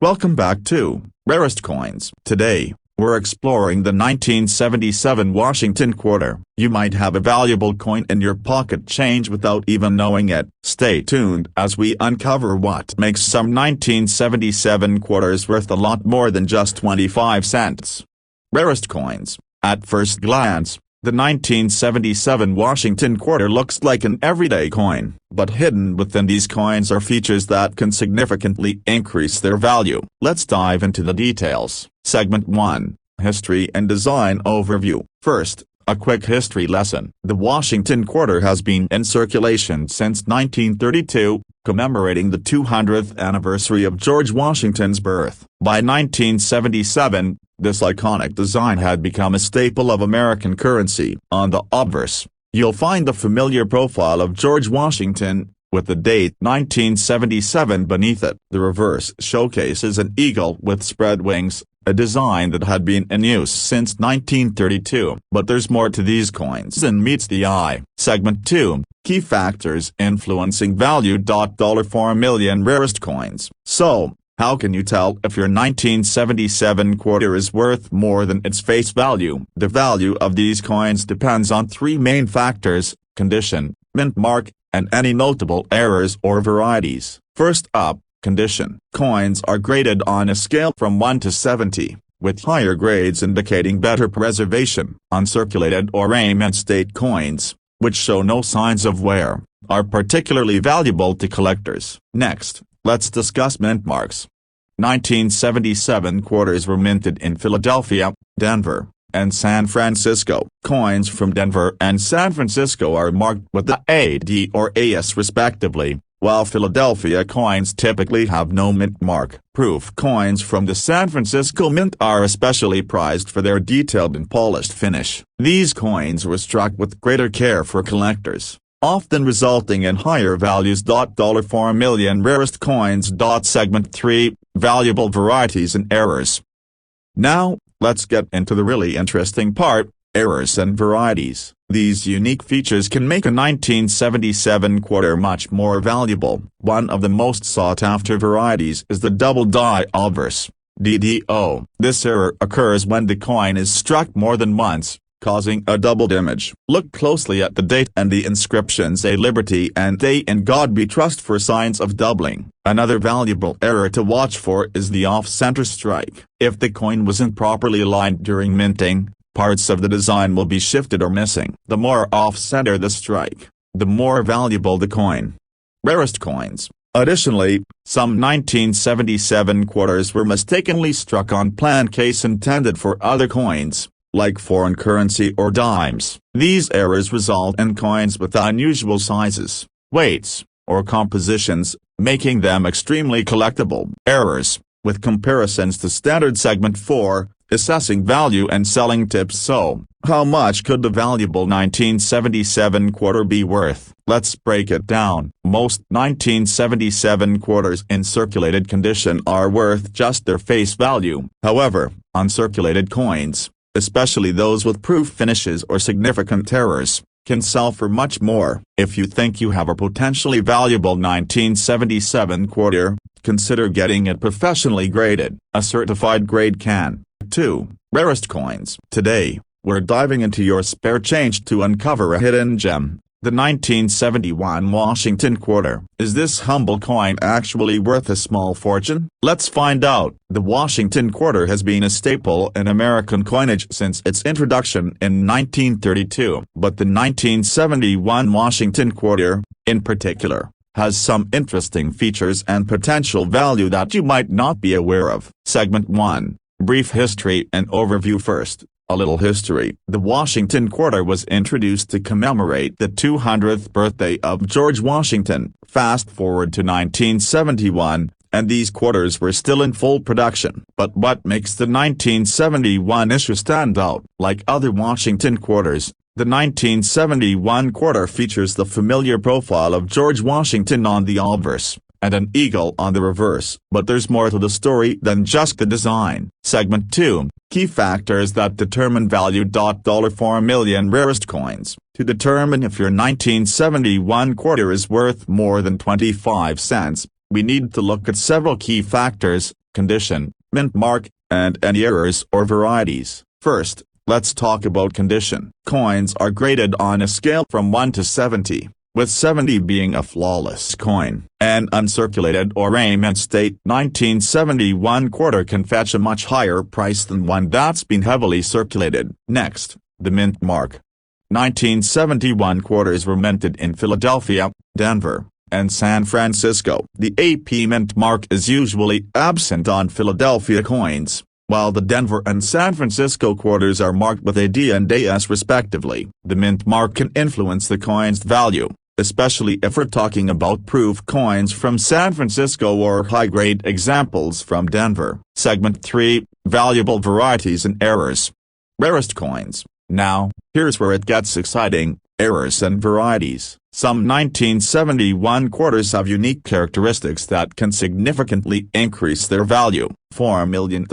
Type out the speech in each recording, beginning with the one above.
Welcome back to Rarest Coins. Today, we're exploring the 1977 Washington quarter. You might have a valuable coin in your pocket change without even knowing it. Stay tuned as we uncover what makes some 1977 quarters worth a lot more than just 25 cents. Rarest coins. At first glance, the 1977 Washington quarter looks like an everyday coin, but hidden within these coins are features that can significantly increase their value. Let's dive into the details. Segment 1. History and Design Overview. First, a quick history lesson. The Washington quarter has been in circulation since 1932, commemorating the 200th anniversary of George Washington's birth. By 1977, this iconic design had become a staple of American currency. On the obverse, you'll find the familiar profile of George Washington, with the date 1977 beneath it. The reverse showcases an eagle with spread wings, a design that had been in use since 1932. But there's more to these coins than meets the eye. Segment 2. Key factors influencing value. $4 million rarest coins. So, how can you tell if your 1977 quarter is worth more than its face value? The value of these coins depends on three main factors: condition, mint mark, and any notable errors or varieties. First up, condition. Coins are graded on a scale from 1 to 70, with higher grades indicating better preservation. Uncirculated or rarement state coins, which show no signs of wear, are particularly valuable to collectors. Next, let's discuss mint marks. 1977 quarters were minted in Philadelphia, Denver, and San Francisco. Coins from Denver and San Francisco are marked with the AD or AS respectively, while Philadelphia coins typically have no mint mark. Proof coins from the San Francisco Mint are especially prized for their detailed and polished finish. These coins were struck with greater care for collectors, often resulting in higher values. $4 million rarest coins. Segment 3. Valuable varieties and errors. Now, let's get into the really interesting part: errors and varieties. These unique features can make a 1977 quarter much more valuable. One of the most sought-after varieties is the double die obverse, DDO. This error occurs when the coin is struck more than once, causing a doubled image. Look closely at the date and the inscriptions "A Liberty" and "A in God We Trust" for signs of doubling. Another valuable error to watch for is the off-center strike. If the coin wasn't properly aligned during minting, parts of the design will be shifted or missing. The more off-center the strike, the more valuable the coin. Rarest coins. Additionally, some 1977 quarters were mistakenly struck on plan case intended for other coins, like foreign currency or dimes. These errors result in coins with unusual sizes, weights, or compositions, making them extremely collectible. Errors, with comparisons to standard. Segment 4. Assessing value and selling tips. So, how much could the valuable 1977 quarter be worth? Let's break it down. Most 1977 quarters in circulated condition are worth just their face value. However, uncirculated coins, especially those with proof finishes or significant errors, can sell for much more. If you think you have a potentially valuable 1977 quarter, consider getting it professionally graded. A certified grade can. 2. Rarest coins. Today, we're diving into your spare change to uncover a hidden gem: the 1971 Washington quarter. Is this humble coin actually worth a small fortune? Let's find out. The Washington quarter has been a staple in American coinage since its introduction in 1932. But the 1971 Washington quarter, in particular, has some interesting features and potential value that you might not be aware of. Segment 1. Brief history and overview. First, a little history. The Washington quarter was introduced to commemorate the 200th birthday of George Washington. Fast forward to 1971, and these quarters were still in full production. But what makes the 1971 issue stand out? Like other Washington quarters, the 1971 quarter features the familiar profile of George Washington on the obverse, and an eagle on the reverse. But there's more to the story than just the design. Segment 2. Key factors that determine value. $4 million rarest coins. To determine if your 1971 quarter is worth more than 25 cents, we need to look at several key factors, condition, mint mark, and any errors or varieties. First, let's talk about condition. Coins are graded on a scale from 1 to 70, with 70 being a flawless coin. An uncirculated or mint state 1971 quarter can fetch a much higher price than one that's been heavily circulated. Next, the mint mark. 1971 quarters were minted in Philadelphia, Denver, and San Francisco. The AP mint mark is usually absent on Philadelphia coins, while the Denver and San Francisco quarters are marked with AD and AS respectively. The mint mark can influence the coin's value, especially if we're talking about proof coins from San Francisco or high-grade examples from Denver. Segment 3, Valuable Varieties and Errors. Rarest coins. Now, here's where it gets exciting, errors and varieties. Some 1971 quarters have unique characteristics that can significantly increase their value. $4 million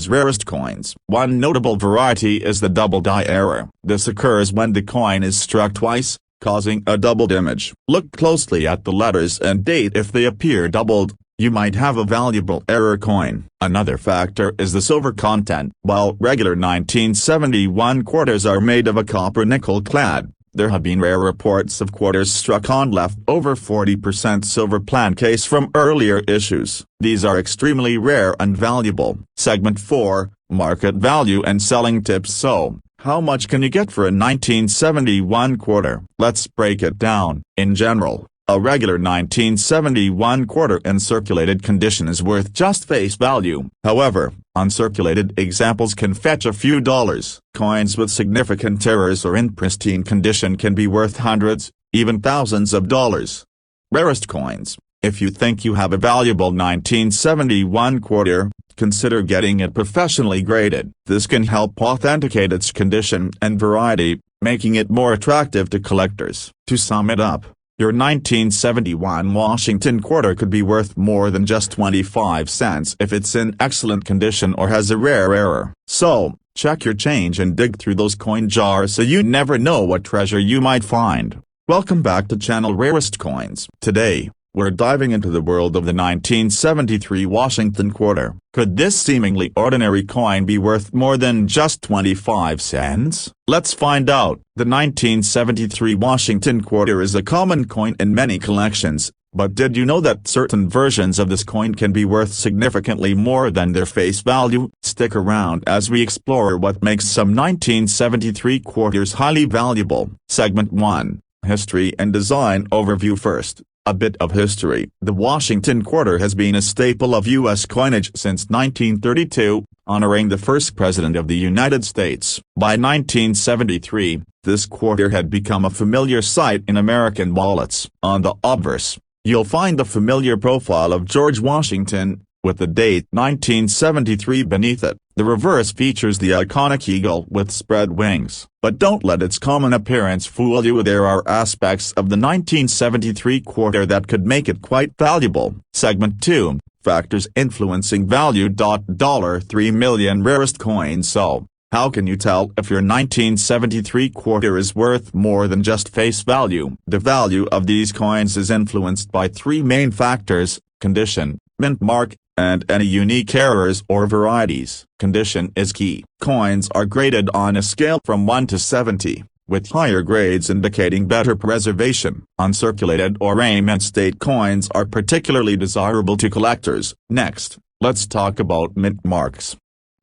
rarest coins. One notable variety is the double die error. This occurs when the coin is struck twice, causing a doubled image. Look closely at the letters and date. If they appear doubled, you might have a valuable error coin. Another factor is the silver content. While regular 1971 quarters are made of a copper-nickel clad, there have been rare reports of quarters struck on leftover 40% silver plan case from earlier issues. These are extremely rare and valuable. Segment 4, Market Value and Selling Tips. So, how much can you get for a 1971 quarter? Let's break it down. In general, a regular 1971 quarter in circulated condition is worth just face value. However, uncirculated examples can fetch a few dollars. Coins with significant errors or in pristine condition can be worth hundreds, even thousands of dollars. Rarest coins. If you think you have a valuable 1971 quarter, consider getting it professionally graded. This can help authenticate its condition and variety, making it more attractive to collectors. To sum it up, your 1971 Washington quarter could be worth more than just 25 cents if it's in excellent condition or has a rare error. So, check your change and dig through those coin jars so you never know what treasure you might find. Welcome back to channel Rarest Coins. Today, we're diving into the world of the 1973 Washington quarter. Could this seemingly ordinary coin be worth more than just 25 cents? Let's find out. The 1973 Washington quarter is a common coin in many collections, but did you know that certain versions of this coin can be worth significantly more than their face value? Stick around as we explore what makes some 1973 quarters highly valuable. Segment 1, History and Design Overview. First, a bit of history. The Washington quarter has been a staple of U.S. coinage since 1932, honoring the first president of the United States. By 1973, this quarter had become a familiar sight in American wallets. On the obverse, you'll find the familiar profile of George Washington, with the date 1973 beneath it. The reverse features the iconic eagle with spread wings. But don't let its common appearance fool you. There are aspects of the 1973 quarter that could make it quite valuable. Segment 2, Factors Influencing Value. $3 million rarest coins. So, how can you tell if your 1973 quarter is worth more than just face value? The value of these coins is influenced by three main factors: condition, mint mark, and any unique errors or varieties. Condition is key. Coins are graded on a scale from 1 to 70, with higher grades indicating better preservation. Uncirculated or mint state coins are particularly desirable to collectors. Next, let's talk about mint marks.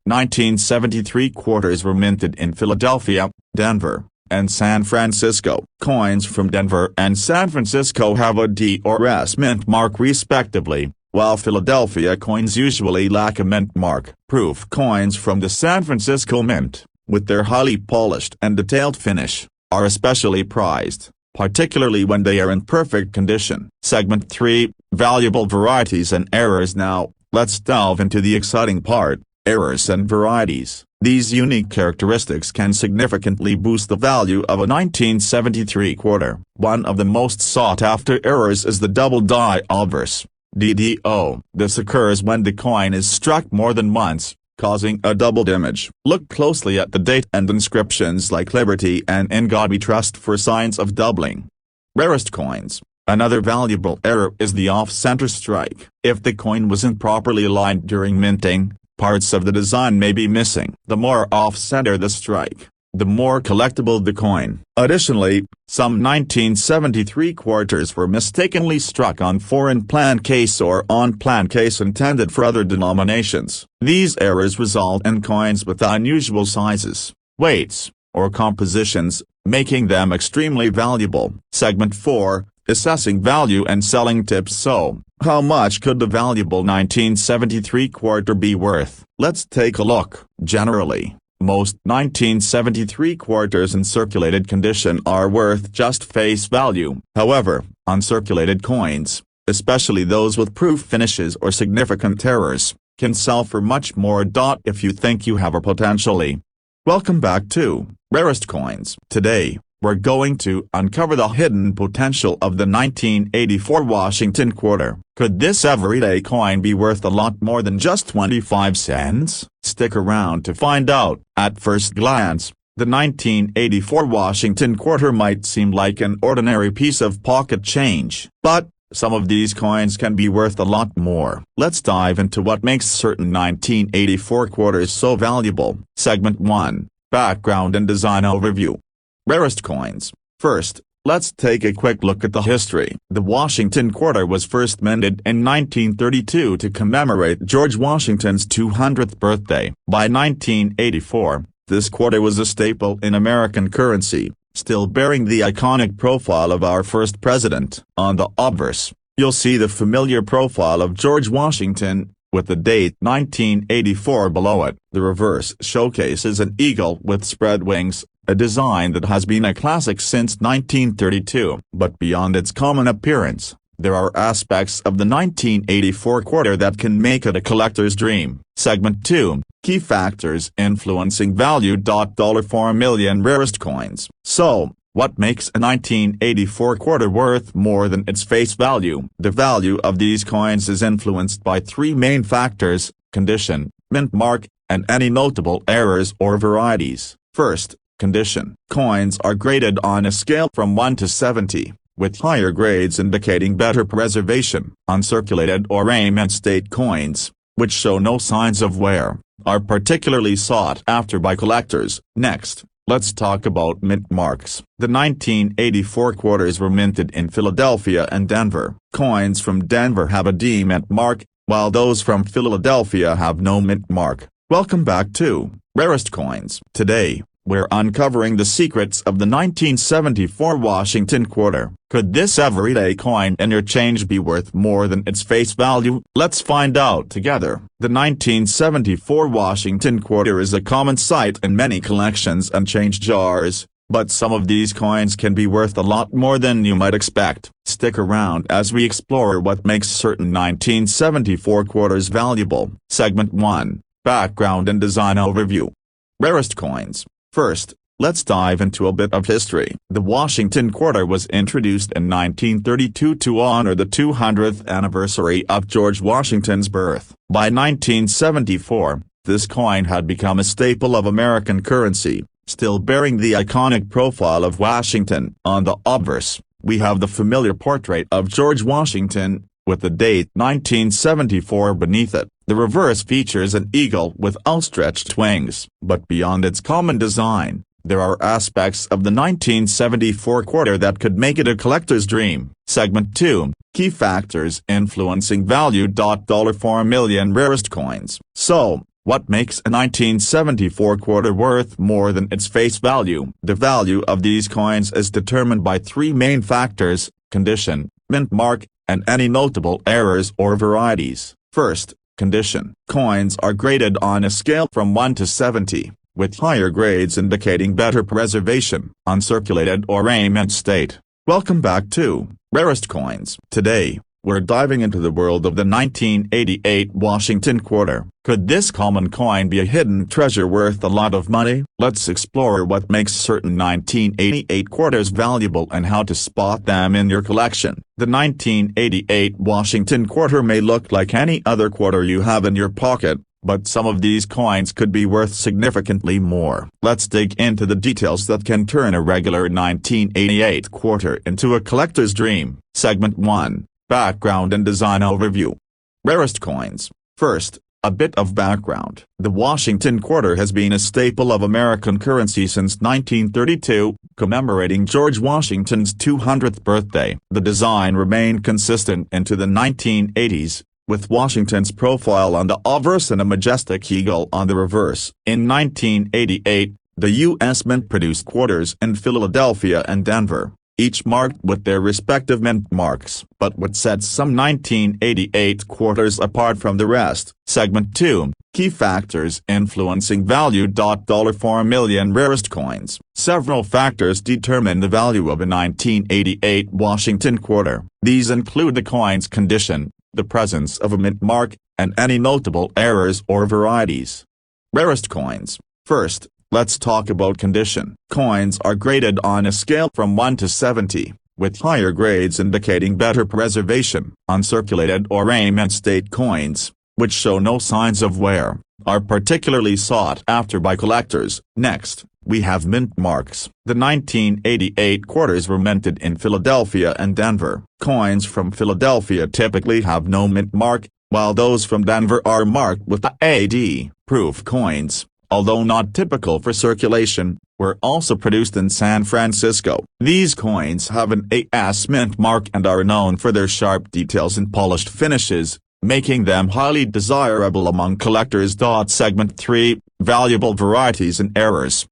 1973 quarters were minted in Philadelphia, Denver, and San Francisco. Coins from Denver and San Francisco have a D or S mint mark respectively, while Philadelphia coins usually lack a mint mark. Proof coins from the San Francisco Mint, with their highly polished and detailed finish, are especially prized, particularly when they are in perfect condition. Segment 3, Valuable Varieties and Errors. Now, let's delve into the exciting part, errors and varieties. These unique characteristics can significantly boost the value of a 1973 quarter. One of the most sought-after errors is the double die obverse. DDO. This occurs when the coin is struck more than once, causing a doubled image. Look closely at the date and inscriptions like Liberty and In God We Trust for signs of doubling. Rarest coins. Another valuable error is the off-center strike. If the coin wasn't properly aligned during minting, parts of the design may be missing. The more off-center the strike, the more collectible the coin. Additionally, some 1973 quarters were mistakenly struck on foreign plan case or on plan case intended for other denominations. These errors result in coins with unusual sizes, weights, or compositions, making them extremely valuable. Segment 4, Assessing Value and Selling Tips. So, how much could the valuable 1973 quarter be worth? Let's take a look. Generally, most 1973 quarters in circulated condition are worth just face value. However, uncirculated coins, especially those with proof finishes or significant errors, can sell for much more. If you think you have a potentially. Welcome back to Rarest Coins. Today, we're going to uncover the hidden potential of the 1984 Washington quarter. Could this everyday coin be worth a lot more than just 25 cents? Stick around to find out. At first glance, the 1984 Washington quarter might seem like an ordinary piece of pocket change, but some of these coins can be worth a lot more. Let's dive into what makes certain 1984 quarters so valuable. Segment 1, Background and Design Overview. Rarest coins. First, let's take a quick look at the history. The Washington quarter was first minted in 1932 to commemorate George Washington's 200th birthday. By 1984, this quarter was a staple in American currency, still bearing the iconic profile of our first president. On the obverse, you'll see the familiar profile of George Washington, with the date 1984 below it. The reverse showcases an eagle with spread wings, a design that has been a classic since 1932. But beyond its common appearance, there are aspects of the 1984 quarter that can make it a collector's dream. Segment 2, Key Factors Influencing Value. $4 million rarest coins. So, what makes a 1984 quarter worth more than its face value? The value of these coins is influenced by three main factors: condition, mint mark, and any notable errors or varieties. First, condition. Coins are graded on a scale from 1 to 70, with higher grades indicating better preservation. Uncirculated or mint state coins, which show no signs of wear, are particularly sought after by collectors. Next, let's talk about mint marks. The 1984 quarters were minted in Philadelphia and Denver. Coins from Denver have a D mint mark, while those from Philadelphia have no mint mark. Welcome back to Rarest Coins. Today, we're uncovering the secrets of the 1974 Washington quarter. Could this everyday coin interchange be worth more than its face value? Let's find out together. The 1974 Washington quarter is a common sight in many collections and change jars, but some of these coins can be worth a lot more than you might expect. Stick around as we explore what makes certain 1974 quarters valuable. Segment 1, Background and Design Overview. Rarest coins. First, let's dive into a bit of history. The Washington quarter was introduced in 1932 to honor the 200th anniversary of George Washington's birth. By 1974, this coin had become a staple of American currency, still bearing the iconic profile of Washington. On the obverse, we have the familiar portrait of George Washington, with the date 1974 beneath it. The reverse features an eagle with outstretched wings. But beyond its common design, there are aspects of the 1974 quarter that could make it a collector's dream. Segment 2, Key Factors Influencing Value. $4 million rarest coins. So, what makes a 1974 quarter worth more than its face value? The value of these coins is determined by three main factors: condition, mint mark, and any notable errors or varieties. First, condition. Coins are graded on a scale from 1 to 70, with higher grades indicating better preservation. Uncirculated or mint state. Welcome back to Rarest Coins. Today, we're diving into the world of the 1988 Washington quarter. Could this common coin be a hidden treasure worth a lot of money? Let's explore what makes certain 1988 quarters valuable and how to spot them in your collection. The 1988 Washington quarter may look like any other quarter you have in your pocket, but some of these coins could be worth significantly more. Let's dig into the details that can turn a regular 1988 quarter into a collector's dream. Segment 1. Background and Design Overview. Rarest coins. First, a bit of background. The Washington quarter has been a staple of American currency since 1932, commemorating George Washington's 200th birthday. The design remained consistent into the 1980s, with Washington's profile on the obverse and a majestic eagle on the reverse. In 1988, the U.S. Mint produced quarters in Philadelphia and Denver, each marked with their respective mint marks. But what sets some 1988 quarters apart from the rest? Segment 2. Key factors influencing value. $4 million rarest coins. Several factors determine the value of a 1988 Washington quarter. These include the coin's condition, the presence of a mint mark, and any notable errors or varieties. Rarest coins. First, let's talk about condition. Coins are graded on a scale from 1 to 70, with higher grades indicating better preservation. Uncirculated or mint state coins, which show no signs of wear, are particularly sought after by collectors. Next, we have mint marks. The 1988 quarters were minted in Philadelphia and Denver. Coins from Philadelphia typically have no mint mark, while those from Denver are marked with the AD. Proof coins, although not typical for circulation, were also produced in San Francisco. These coins have an AS mint mark and are known for their sharp details and polished finishes, making them highly desirable among collectors. Segment 3. Valuable varieties and errors.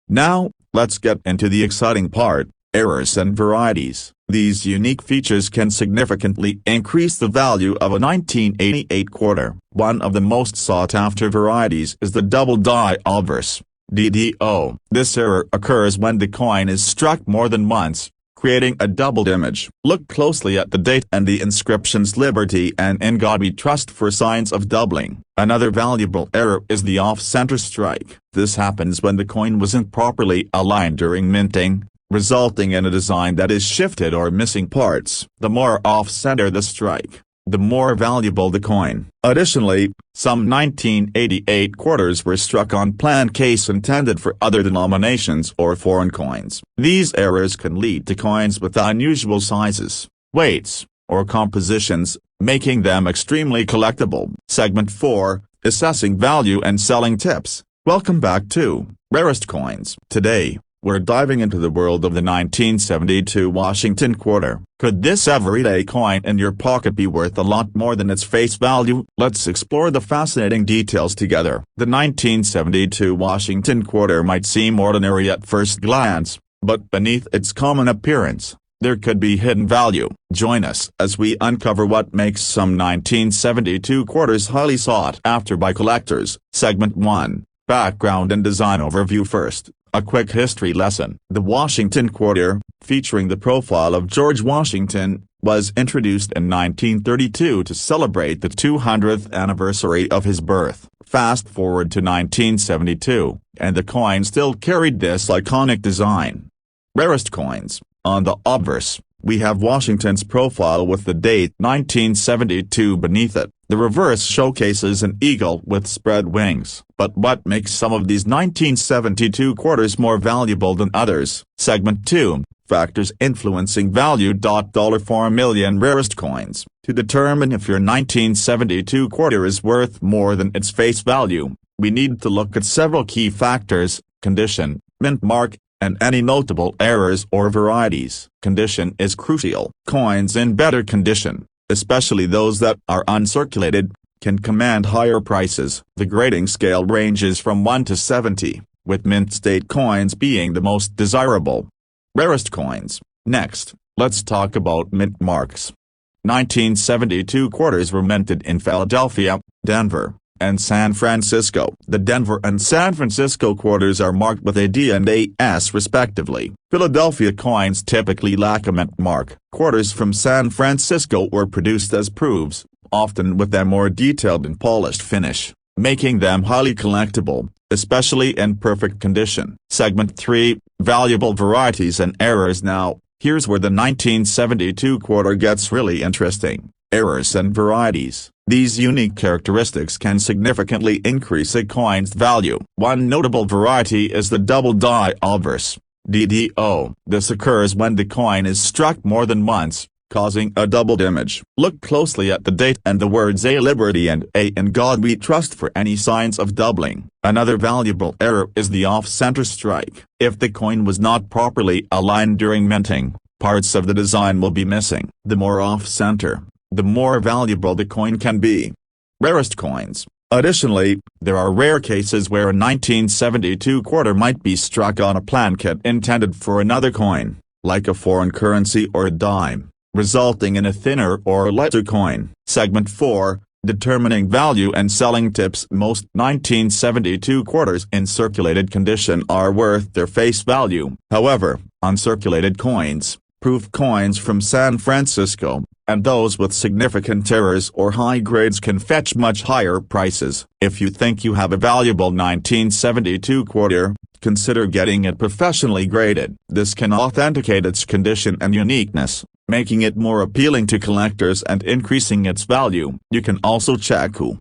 Now, let's get into the exciting part, errors and varieties. These unique features can significantly increase the value of a 1988 quarter. One of the most sought-after varieties is the double die obverse, DDO. This error occurs when the coin is struck more than once, creating a doubled image. Look closely at the date and the inscriptions "Liberty" and "In God We Trust" for signs of doubling. Another valuable error is the off-center strike. This happens when the coin wasn't properly aligned during minting, resulting in a design that is shifted or missing parts. The more off-center the strike, the more valuable the coin. Additionally, some 1988 quarters were struck on plan case intended for other denominations or foreign coins. These errors can lead to coins with unusual sizes, weights, or compositions, making them extremely collectible. Segment 4. Assessing value and selling tips. Welcome back to Rarest Coins. Today, we're diving into the world of the 1972 Washington quarter. Could this everyday coin in your pocket be worth a lot more than its face value? Let's explore the fascinating details together. The 1972 Washington quarter might seem ordinary at first glance, but beneath its common appearance, there could be hidden value. Join us as we uncover what makes some 1972 quarters highly sought after by collectors. Segment 1. Background and Design Overview. First, a quick history lesson. The Washington quarter, featuring the profile of George Washington, was introduced in 1932 to celebrate the 200th anniversary of his birth. Fast forward to 1972, and the coin still carried this iconic design. Rarest coins. On the obverse, we have Washington's profile with the date 1972 beneath it. The reverse showcases an eagle with spread wings. But what makes some of these 1972 quarters more valuable than others? Segment 2. Factors influencing value. $4 million rarest coins. To determine if your 1972 quarter is worth more than its face value, we need to look at several key factors: condition, mint mark, and any notable errors or varieties. Condition is crucial. Coins in better condition, especially those that are uncirculated, can command higher prices. The grading scale ranges from 1 to 70, with mint state coins being the most desirable. Rarest coins. Next, let's talk about mint marks. 1972 quarters were minted in Philadelphia, Denver, and San Francisco. The Denver and San Francisco quarters are marked with AD and AS respectively. Philadelphia coins typically lack a mint mark. Quarters from San Francisco were produced as proofs, often with a more detailed and polished finish, making them highly collectible, especially in perfect condition. Segment 3. Valuable varieties and errors. Now, here's where the 1972 quarter gets really interesting. Errors and varieties. These unique characteristics can significantly increase a coin's value. One notable variety is the double die obverse, DDO. This occurs when the coin is struck more than once, causing a doubled image. Look closely at the date and the words "A Liberty" and "A in God We Trust" for any signs of doubling. Another valuable error is the off-center strike. If the coin was not properly aligned during minting, parts of the design will be missing. The more off-center, the more valuable the coin can be. Rarest coins. Additionally, there are rare cases where a 1972 quarter might be struck on a plankett intended for another coin, like a foreign currency or a dime, resulting in a thinner or lighter coin. Segment 4, Determining Value and Selling Tips. Most 1972 quarters in circulated condition are worth their face value. However, uncirculated coins, proof coins from San Francisco, and those with significant errors or high grades can fetch much higher prices. If you think you have a valuable 1972 quarter, consider getting it professionally graded. This can authenticate its condition and uniqueness, making it more appealing to collectors and increasing its value. You can also check who